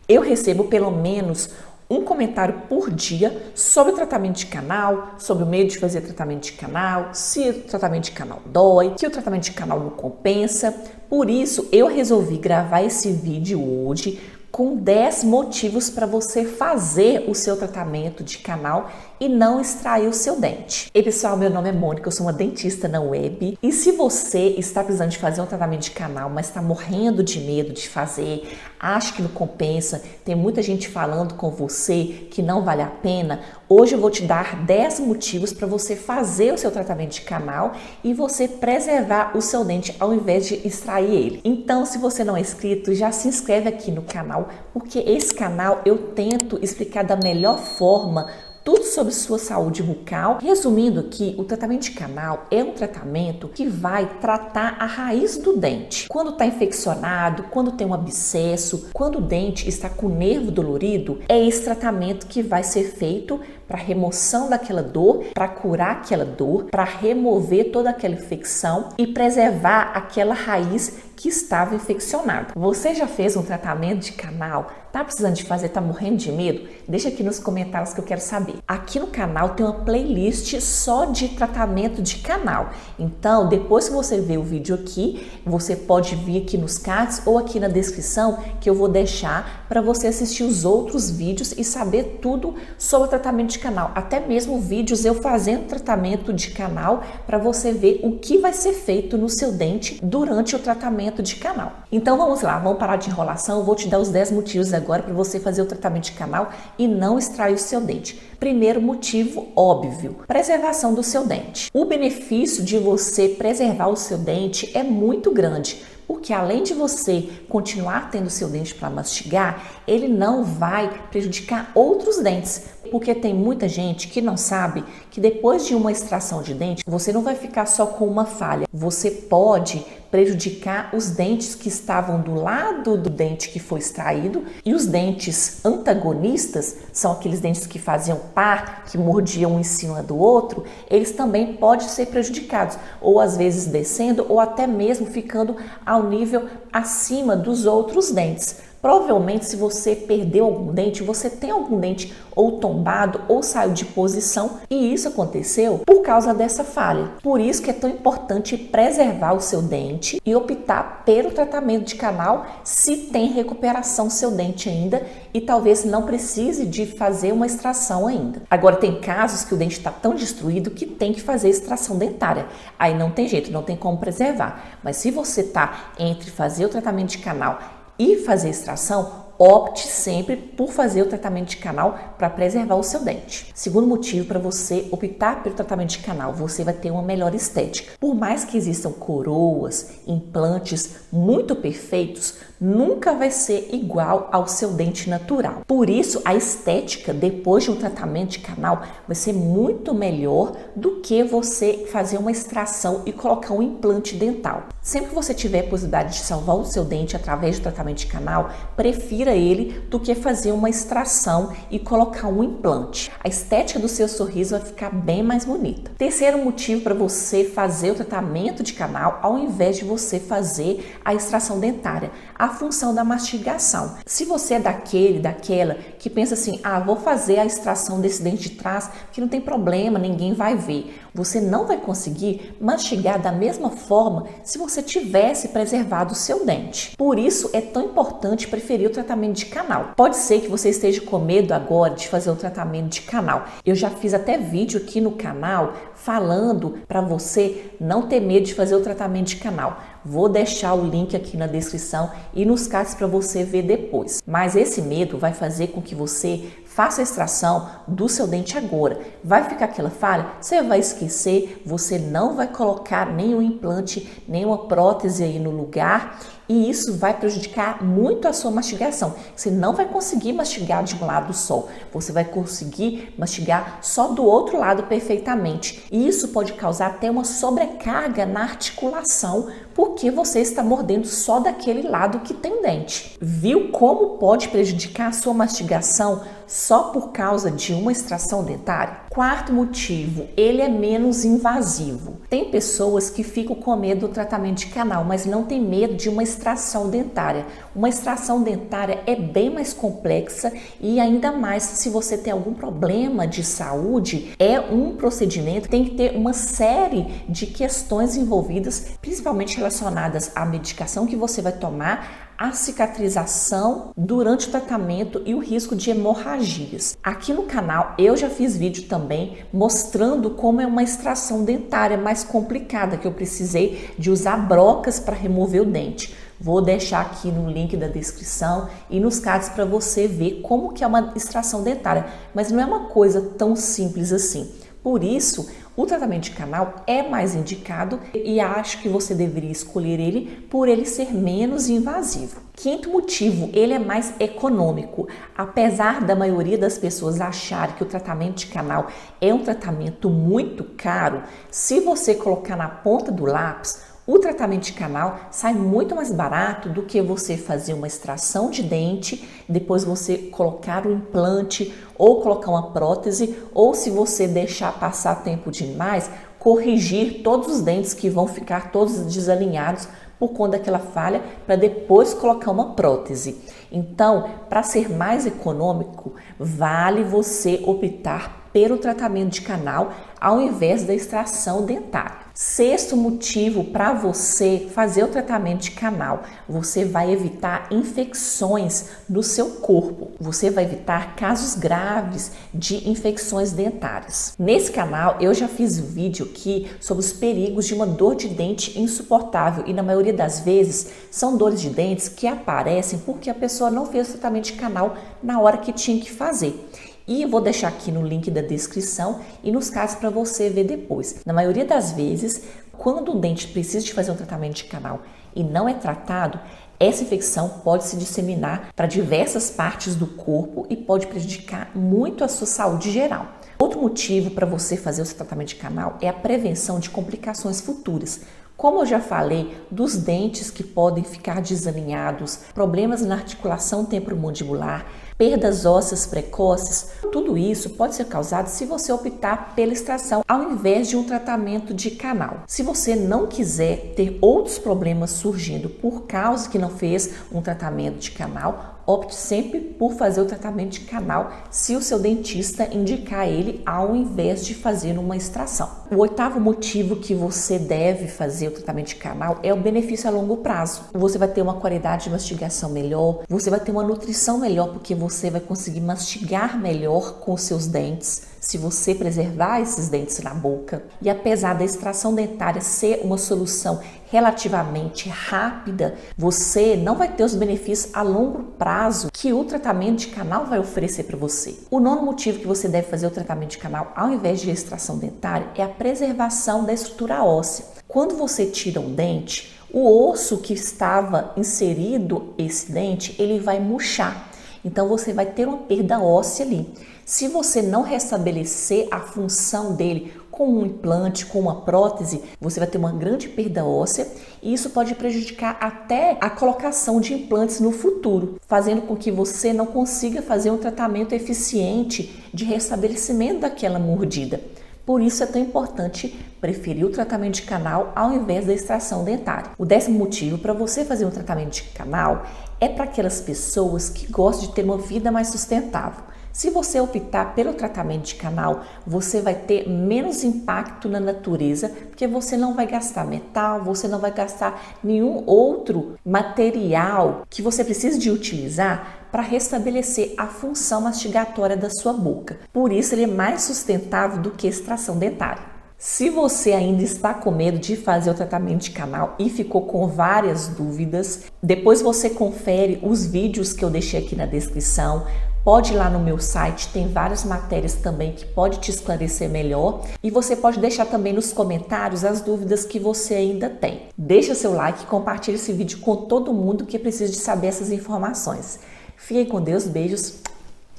Eu recebo pelo menos um comentário por dia sobre o tratamento de canal, sobre o medo de fazer tratamento de canal, se o tratamento de canal dói, que o tratamento de canal não compensa. Por isso, eu resolvi gravar esse vídeo hoje com 10 motivos para você fazer o seu tratamento de canal e não extrair o seu dente. Ei pessoal, meu nome é Mônica, eu sou uma dentista na web e se você está precisando de fazer um tratamento de canal, mas está morrendo de medo de fazer, acha que não compensa, tem muita gente falando com você que não vale a pena, hoje eu vou te dar 10 motivos para você fazer o seu tratamento de canal e você preservar o seu dente ao invés de extrair ele. Então, se você não é inscrito, já se inscreve aqui no canal, porque esse canal eu tento explicar da melhor forma tudo sobre sua saúde bucal. Resumindo aqui, o tratamento de canal é um tratamento que vai tratar a raiz do dente. Quando está infeccionado, quando tem um abscesso, quando o dente está com o nervo dolorido, é esse tratamento que vai ser feito para remoção daquela dor, para curar aquela dor, para remover toda aquela infecção e preservar aquela raiz que estava infeccionada. Você já fez um tratamento de canal? Tá precisando de fazer? Tá morrendo de medo? Deixa aqui nos comentários que eu quero saber. Aqui no canal tem uma playlist só de tratamento de canal. Então, depois que você ver o vídeo aqui, você pode vir aqui nos cards ou aqui na descrição que eu vou deixar para você assistir os outros vídeos e saber tudo sobre o tratamento de canal. Até mesmo vídeos eu fazendo tratamento de canal para você ver o que vai ser feito no seu dente durante o tratamento de canal. Então vamos lá, vamos parar de enrolação, eu vou te dar os 10 motivos agora para você fazer o tratamento de canal e não extrair o seu dente. Primeiro motivo óbvio, preservação do seu dente. O benefício de você preservar o seu dente é muito grande, porque além de você continuar tendo seu dente para mastigar, ele não vai prejudicar outros dentes. Porque tem muita gente que não sabe que depois de uma extração de dente, você não vai ficar só com uma falha. Você pode prejudicar os dentes que estavam do lado do dente que foi extraído e os dentes antagonistas, são aqueles dentes que faziam par, que mordiam um em cima do outro, eles também podem ser prejudicados, ou às vezes descendo ou até mesmo ficando ao nível acima dos outros dentes. Provavelmente, se você perdeu algum dente, você tem algum dente ou tombado ou saiu de posição e isso aconteceu por causa dessa falha. Por isso que é tão importante preservar o seu dente e optar pelo tratamento de canal se tem recuperação seu dente ainda e talvez não precise de fazer uma extração ainda. Agora, tem casos que o dente está tão destruído que tem que fazer extração dentária. Aí não tem jeito, não tem como preservar. Mas se você está entre fazer o tratamento de canal e fazer extração, opte sempre por fazer o tratamento de canal para preservar o seu dente. Segundo motivo para você optar pelo tratamento de canal, você vai ter uma melhor estética. Por mais que existam coroas, implantes muito perfeitos, nunca vai ser igual ao seu dente natural. Por isso, a estética depois de um tratamento de canal vai ser muito melhor do que você fazer uma extração e colocar um implante dental. Sempre que você tiver a possibilidade de salvar o seu dente através do tratamento de canal, prefira ele do que fazer uma extração e colocar um implante. A estética do seu sorriso vai ficar bem mais bonita. Terceiro motivo para você fazer o tratamento de canal ao invés de você fazer a extração dentária, a função da mastigação. Se você é daquela que pensa assim, vou fazer a extração desse dente de trás, que não tem problema, ninguém vai ver. Você não vai conseguir mastigar da mesma forma se você tivesse preservado o seu dente. Por isso é tão importante preferir o tratamento de canal. Pode ser que você esteja com medo agora de fazer o tratamento de canal. Eu já fiz até vídeo aqui no canal falando para você não ter medo de fazer o tratamento de canal. Vou deixar o link aqui na descrição e nos cards para você ver depois. Mas esse medo vai fazer com que você faça a extração do seu dente agora. Vai ficar aquela falha? Você vai esquecer, você não vai colocar nenhum implante, nenhuma prótese aí no lugar e isso vai prejudicar muito a sua mastigação. Você não vai conseguir mastigar de um lado só, você vai conseguir mastigar só do outro lado perfeitamente. E isso pode causar até uma sobrecarga na articulação, porque você está mordendo só daquele lado que tem dente. Viu como pode prejudicar a sua mastigação só por causa de uma extração dentária? Quarto motivo, ele é menos invasivo. Tem pessoas que ficam com medo do tratamento de canal, mas não tem medo de uma extração dentária. Uma extração dentária é bem mais complexa e ainda mais se você tem algum problema de saúde, é um procedimento que tem que ter uma série de questões envolvidas, principalmente relacionadas à medicação que você vai tomar, a cicatrização durante o tratamento e o risco de hemorragias. Aqui no canal eu já fiz vídeo também mostrando como é uma extração dentária mais complicada, que eu precisei de usar brocas para remover o dente. Vou deixar aqui no link da descrição e nos cards para você ver como que é uma extração dentária, mas não é uma coisa tão simples assim. Por isso, o tratamento de canal é mais indicado e acho que você deveria escolher ele por ele ser menos invasivo. Quinto motivo, ele é mais econômico. Apesar da maioria das pessoas acharem que o tratamento de canal é um tratamento muito caro, se você colocar na ponta do lápis, o tratamento de canal sai muito mais barato do que você fazer uma extração de dente, depois você colocar o implante ou colocar uma prótese, ou se você deixar passar tempo demais, corrigir todos os dentes que vão ficar todos desalinhados por conta daquela falha, para depois colocar uma prótese. Então, para ser mais econômico, vale você optar pelo tratamento de canal ao invés da extração dentária. Sexto motivo para você fazer o tratamento de canal, você vai evitar infecções no seu corpo. Você vai evitar casos graves de infecções dentárias. Nesse canal eu já fiz vídeo aqui sobre os perigos de uma dor de dente insuportável e na maioria das vezes são dores de dentes que aparecem porque a pessoa não fez o tratamento de canal na hora que tinha que fazer. E eu vou deixar aqui no link da descrição e nos cards para você ver depois. Na maioria das vezes, quando o dente precisa de fazer um tratamento de canal e não é tratado, essa infecção pode se disseminar para diversas partes do corpo e pode prejudicar muito a sua saúde geral. Outro motivo para você fazer o seu tratamento de canal é a prevenção de complicações futuras. Como eu já falei, dos dentes que podem ficar desalinhados, problemas na articulação temporomandibular, perdas ósseas precoces, tudo isso pode ser causado se você optar pela extração ao invés de um tratamento de canal. Se você não quiser ter outros problemas surgindo por causa que não fez um tratamento de canal, opte sempre por fazer o tratamento de canal se o seu dentista indicar ele ao invés de fazer uma extração. O oitavo motivo que você deve fazer o tratamento de canal é o benefício a longo prazo. Você vai ter uma qualidade de mastigação melhor, você vai ter uma nutrição melhor porque você vai conseguir mastigar melhor com os seus dentes, se você preservar esses dentes na boca. E apesar da extração dentária ser uma solução relativamente rápida, você não vai ter os benefícios a longo prazo que o tratamento de canal vai oferecer para você. O nono motivo que você deve fazer o tratamento de canal ao invés de extração dentária é a preservação da estrutura óssea. Quando você tira um dente, o osso que estava inserido esse dente, ele vai murchar. Então você vai ter uma perda óssea ali. Se você não restabelecer a função dele com um implante, com uma prótese, você vai ter uma grande perda óssea e isso pode prejudicar até a colocação de implantes no futuro, fazendo com que você não consiga fazer um tratamento eficiente de restabelecimento daquela mordida. Por isso é tão importante preferir o tratamento de canal ao invés da extração dentária. O décimo motivo para você fazer um tratamento de canal é para aquelas pessoas que gostam de ter uma vida mais sustentável. Se você optar pelo tratamento de canal, você vai ter menos impacto na natureza, porque você não vai gastar metal, você não vai gastar nenhum outro material que você precise de utilizar para restabelecer a função mastigatória da sua boca. Por isso ele é mais sustentável do que a extração dentária. Se você ainda está com medo de fazer o tratamento de canal e ficou com várias dúvidas, depois você confere os vídeos que eu deixei aqui na descrição. Pode ir lá no meu site, tem várias matérias também que pode te esclarecer melhor. E você pode deixar também nos comentários as dúvidas que você ainda tem. Deixa seu like e compartilhe esse vídeo com todo mundo que precisa de saber essas informações. Fiquem com Deus, beijos,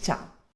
tchau!